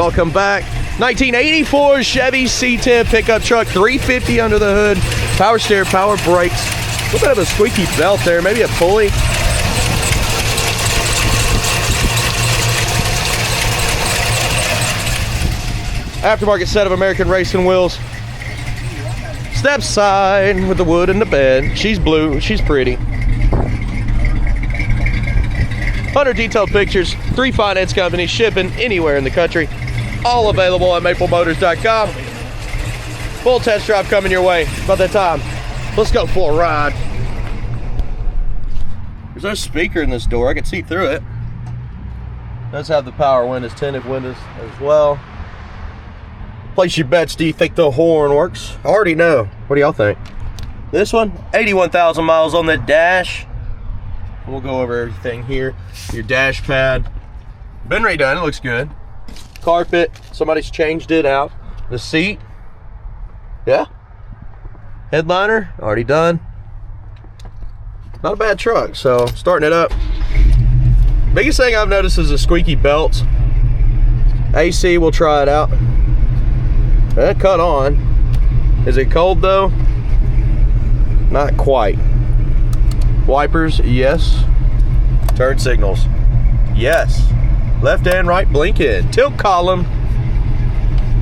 Welcome back. 1984 Chevy C-10 pickup truck, 350 under the hood, power steer, power brakes, a little bit of a squeaky belt there, maybe a pulley. Aftermarket set of American racing wheels. Step side with the wood and the bed. She's blue, she's pretty. 100 detailed pictures, 3 finance companies, shipping anywhere in the country. All available at maplemotors.com. Full test drive coming your way. About that time, let's go for a ride. There's no speaker in this door. I can see through it. Does have the power windows, tinted windows as well. Place your bets. Do you think the horn works? I already know. What do y'all think? This one, 81,000 miles on the dash. We'll go over everything here. Your dash pad. Been redone. It looks good. Carpet. Somebody's changed it out. The seat. Yeah. Headliner. Already done. Not a bad truck. So, starting it up. Biggest thing I've noticed is the squeaky belts. AC, we'll try it out. That cut on. Is it cold though? Not quite. Wipers, yes. Turn signals, yes. Left and right blinking. Tilt column.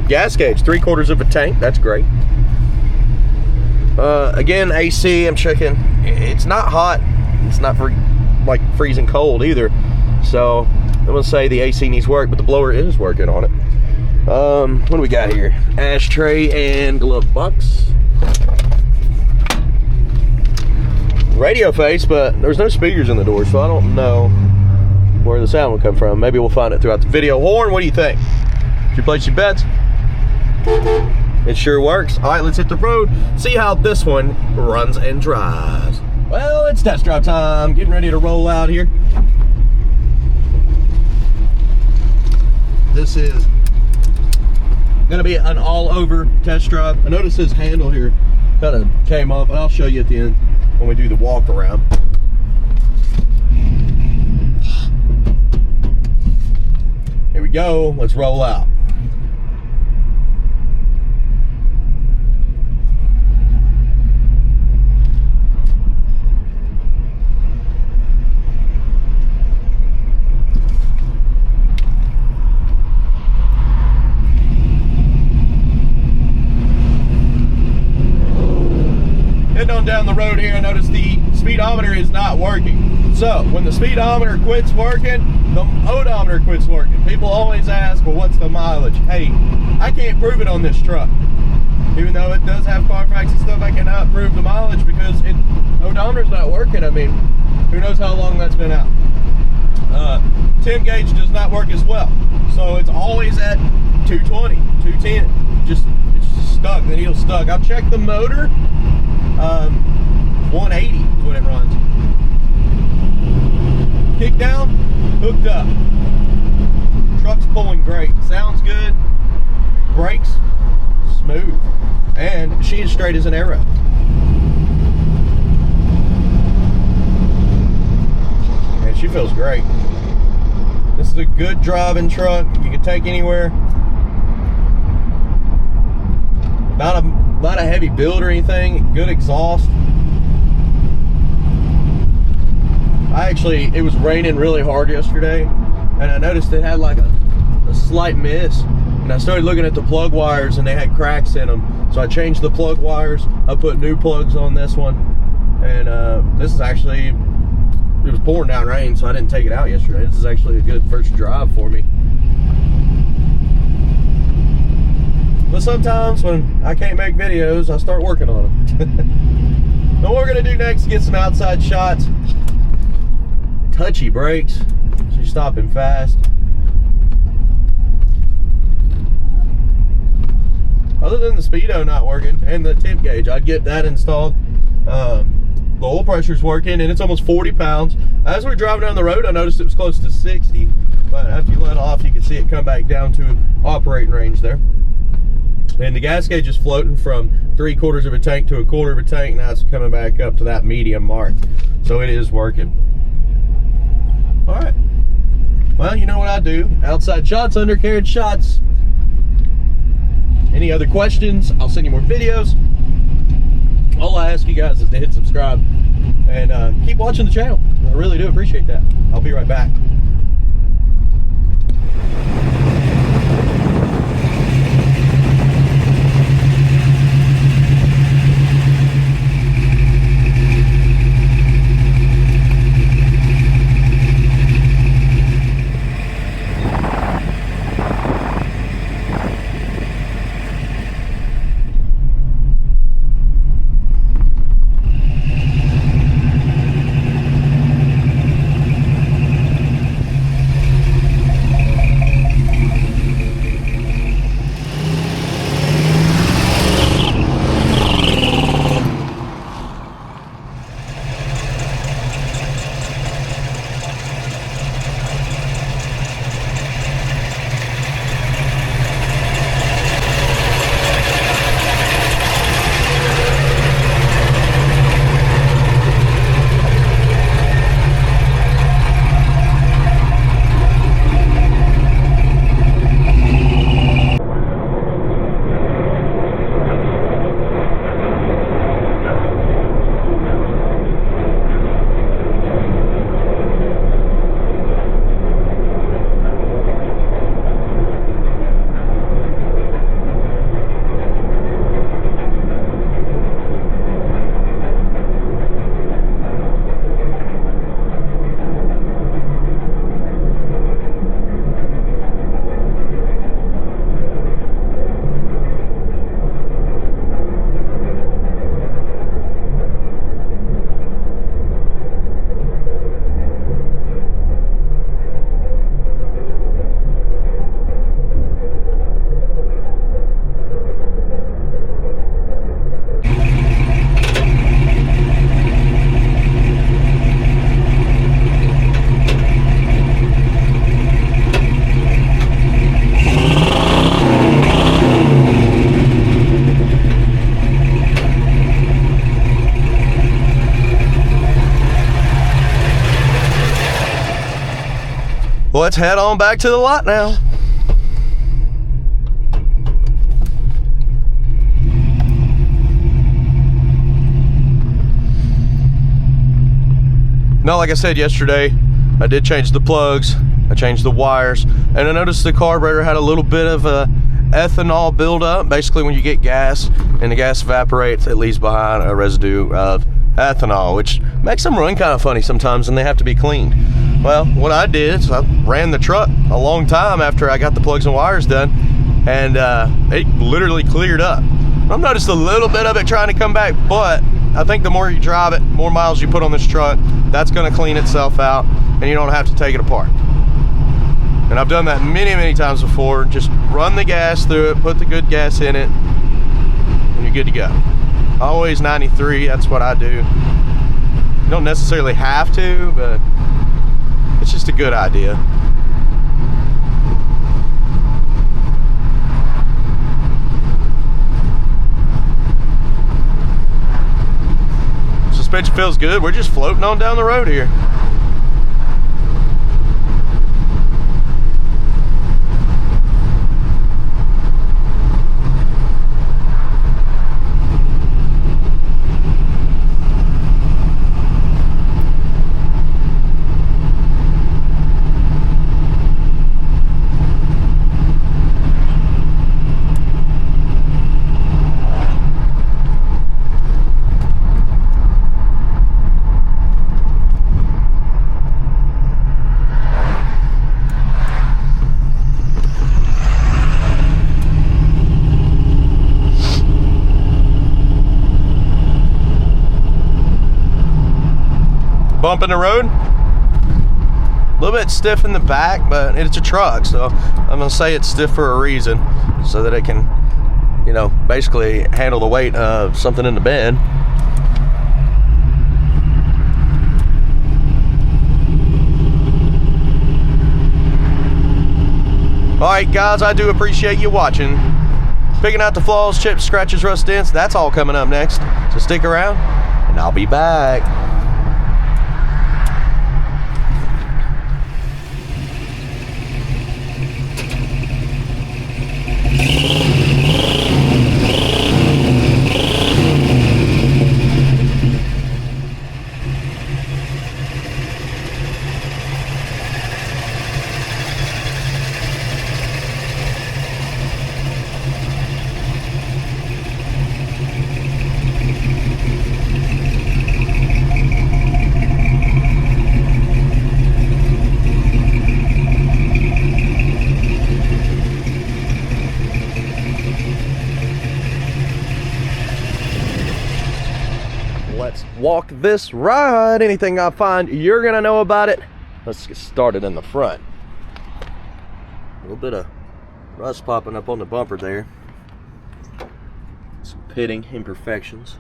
Gas gauge, 3/4 of a tank. That's great. Again, AC, I'm checking. It's not hot. It's not like freezing cold either. So I'm gonna say the AC needs work, but the blower is working on it. What do we got here? Ashtray and glove box. Radio face, but there's no speakers in the door, so I don't know where the sound will come from. Maybe we'll find it throughout the video. Horn, what do you think? Did you place your bets? It sure works. All right, let's hit the road. See how this one runs and drives. Well, it's test drive time. Getting ready to roll out here. This is gonna be an all-over test drive. I noticed this handle here kind of came off. I'll show you at the end when we do the walk around. Here we go. Let's roll out. On down the road here, I noticed the speedometer is not working. So when the speedometer quits working, the odometer quits working. People always ask, well, what's the mileage? Hey, I can't prove it on this truck. Even though it does have Carfax and stuff, I cannot prove the mileage because odometer's not working. I mean, who knows how long that's been out. Temp gauge does not work as well. So it's always at 220, 210. It's just stuck, the needle's stuck. I've checked the motor. 180 is when it runs. Kick down, hooked up. Truck's pulling great. Sounds good. Brakes, smooth. And she is straight as an arrow. And she feels great. This is a good driving truck. You can take anywhere. Not a heavy build or anything. Good exhaust. It was raining really hard yesterday, and I noticed it had like a slight miss, and I started looking at the plug wires and they had cracks in them, so I changed the plug wires. I put new plugs on this one, and this is actually, it was pouring down rain, so I didn't take it out yesterday. This is actually a good first drive for me. But sometimes when I can't make videos, I start working on them. Now what we're gonna do next is get some outside shots. Touchy brakes, she's stopping fast. Other than the speedo not working and the temp gauge, I'd get that installed. The oil pressure's working and it's almost 40 pounds. As we're driving down the road, I noticed it was close to 60, but after you let off, you can see it come back down to operating range there. And the gas gauge is floating from 3/4 of a tank to 1/4 of a tank. Now it's coming back up to that medium mark. So it is working. All right. Well, you know what I do. Outside shots, undercarriage shots. Any other questions, I'll send you more videos. All I ask you guys is to hit subscribe and keep watching the channel. I really do appreciate that. I'll be right back. Well, let's head on back to the lot now. Now, like I said yesterday, I did change the plugs, I changed the wires, and I noticed the carburetor had a little bit of a ethanol buildup. Basically, when you get gas and the gas evaporates, it leaves behind a residue of ethanol, which makes them run kind of funny sometimes, and they have to be cleaned. Well, what I did is I ran the truck a long time after I got the plugs and wires done, and it literally cleared up. I've noticed a little bit of it trying to come back, but I think the more you drive it, more miles you put on this truck, that's going to clean itself out, and you don't have to take it apart. And I've done that many times before. Just run the gas through it, put the good gas in it, and you're good to go. Always 93, that's what I do. You don't necessarily have to, but it's just a good idea. Suspension feels good. We're just floating on down the road here. Bump in the road, a little bit stiff in the back, but it's a truck, so I'm gonna say it's stiff for a reason, so that it can, you know, basically handle the weight of something in the bed. Alright guys, I do appreciate you watching. Picking out the flaws, chips, scratches, rust, dents, that's all coming up next, so stick around and I'll be back. walk this ride. Anything I find, you're gonna know about it. Let's get started in the front. A little bit of rust popping up on the bumper there. Some pitting imperfections.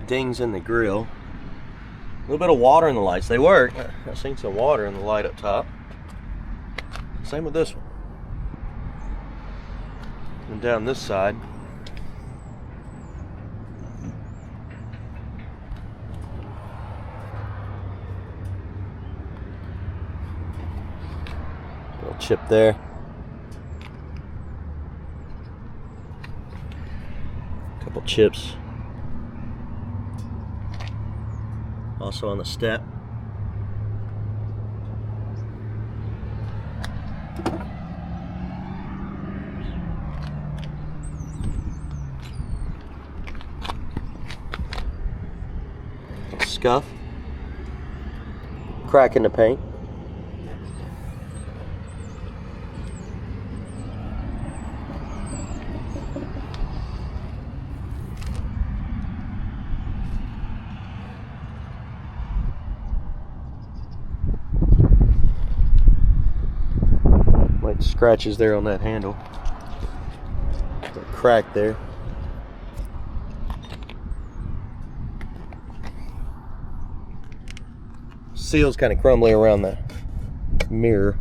Dings in the grill. A little bit of water in the lights. They work. I've seen some water in the light up top. Same with this one. And down this side. Little chip there. Couple chips. Also on the step. Scuff. Crack in the paint. Scratches there on that handle. A crack there. Seal's kind of crumbly around the mirror.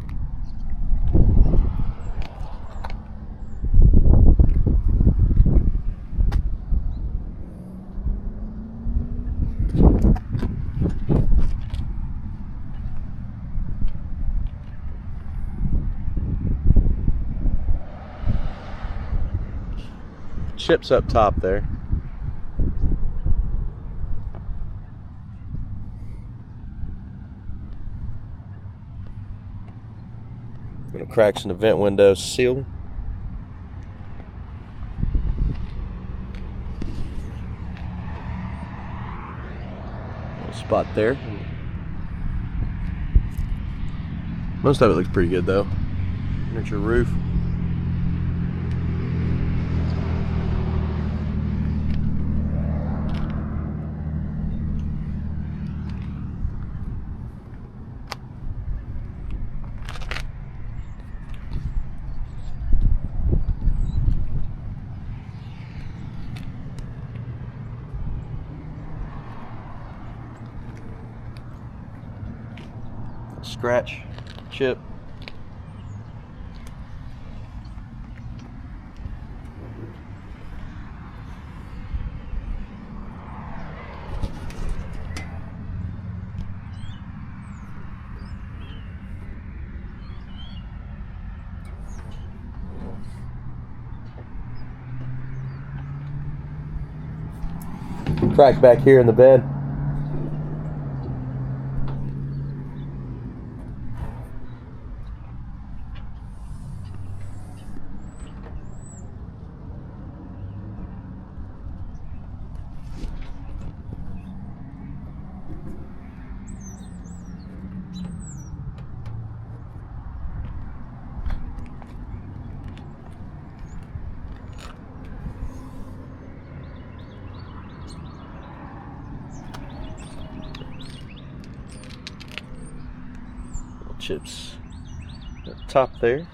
Chips up top there. Little cracks in the vent window seal. Little spot there. Most of it looks pretty good though. Miniature roof. Scratch, chip. Crack back here in the bed. Chips at the top there.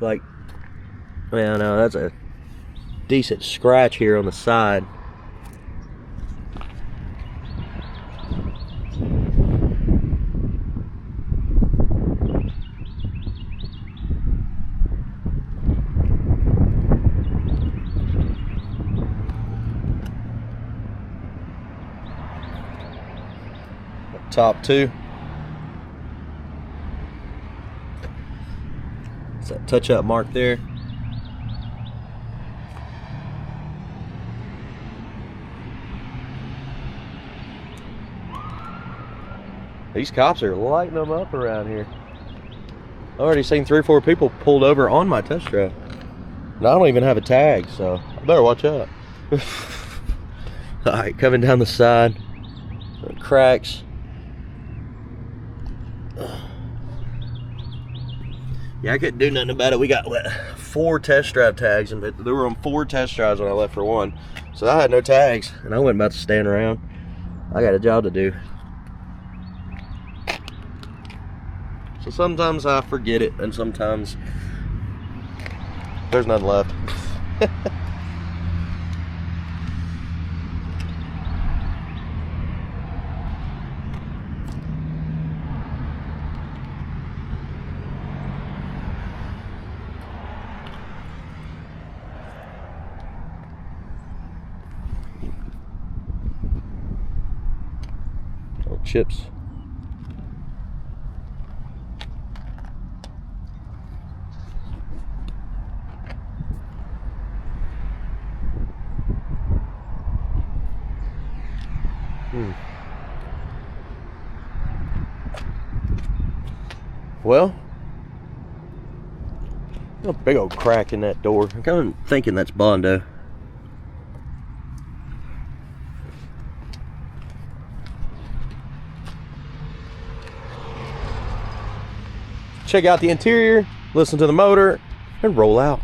Like, well, no, that's a decent scratch here on the side. Top two. It's that touch-up mark there. These cops are lighting them up around here. I've already seen 3 or 4 people pulled over on my test drive. And I don't even have a tag, so I better watch out. All right, coming down the side, cracks. Yeah, I couldn't do nothing about it. We got 4 test drive tags, and there were 4 test drives when I left for one. So I had no tags, and I wasn't about to stand around. I got a job to do. So sometimes I forget it, and sometimes there's nothing left. Oh, chips. Well, a big old crack in that door. I'm kind of thinking that's Bondo. Check out the interior, listen to the motor, and roll out.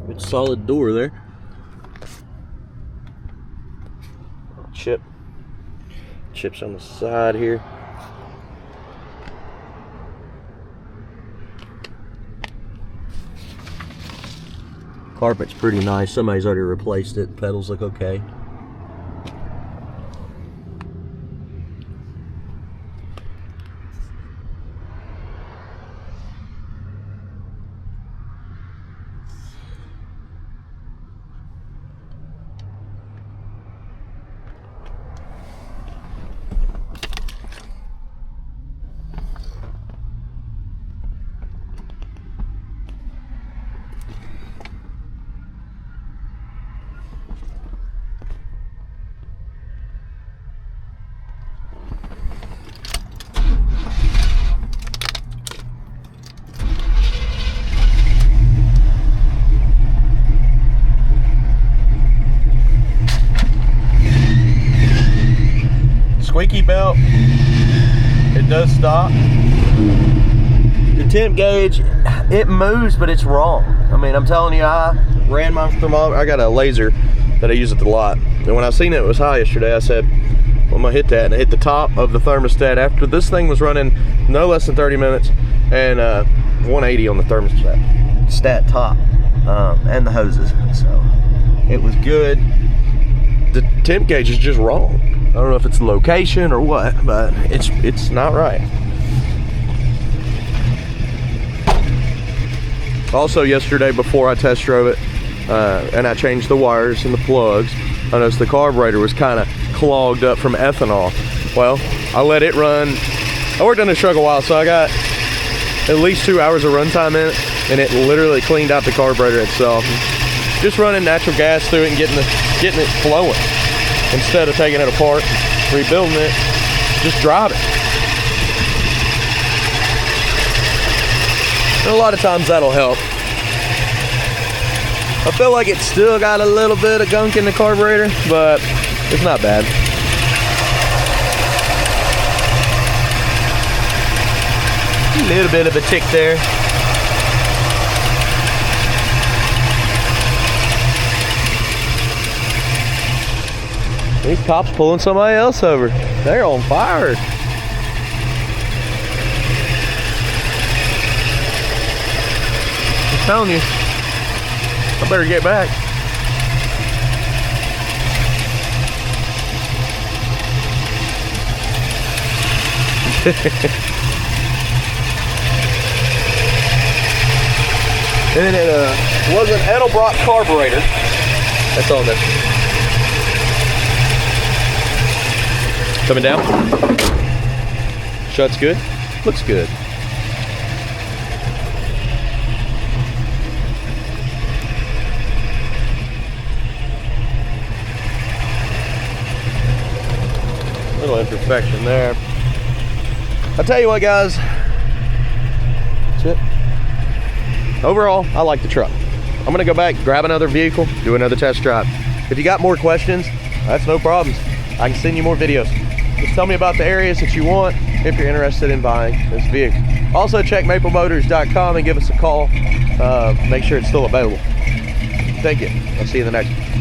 Good solid door there. Chips on the side here. Carpet's pretty nice. Somebody's already replaced it. Pedals look okay. Squeaky belt, it does stop. The temp gauge, it moves, but it's wrong. I mean, I'm telling you, I ran my thermometer. I got a laser that I use at the lot, and when I seen it was high yesterday, I said, well, I'm gonna hit that, and I hit the top of the thermostat after this thing was running no less than 30 minutes, and 180 on the thermostat, stat top, and the hoses, so it was good. The temp gauge is just wrong. I don't know if it's the location or what, but it's not right. Also yesterday, before I test drove it, and I changed the wires and the plugs, I noticed the carburetor was kind of clogged up from ethanol. Well, I let it run. I worked on this truck a while, so I got at least 2 hours of runtime in it, and it literally cleaned out the carburetor itself. Just running natural gas through it and getting it flowing. Instead of taking it apart, rebuilding it, just drive it. And a lot of times that'll help. I feel like it's still got a little bit of gunk in the carburetor, but it's not bad. A little bit of a tick there. These cops pulling somebody else over. They're on fire. I'm telling you, I better get back. And it was an Edelbrock carburetor. That's on this. Coming down. Shuts good. Looks good. Little imperfection there. I'll tell you what, guys. That's it. Overall, I like the truck. I'm gonna go back, grab another vehicle, do another test drive. If you got more questions, that's no problems. I can send you more videos. Just tell me about the areas that you want if you're interested in buying this vehicle. Also, check maplemotors.com and give us a call. Make sure it's still available. Thank you. I'll see you in the next one.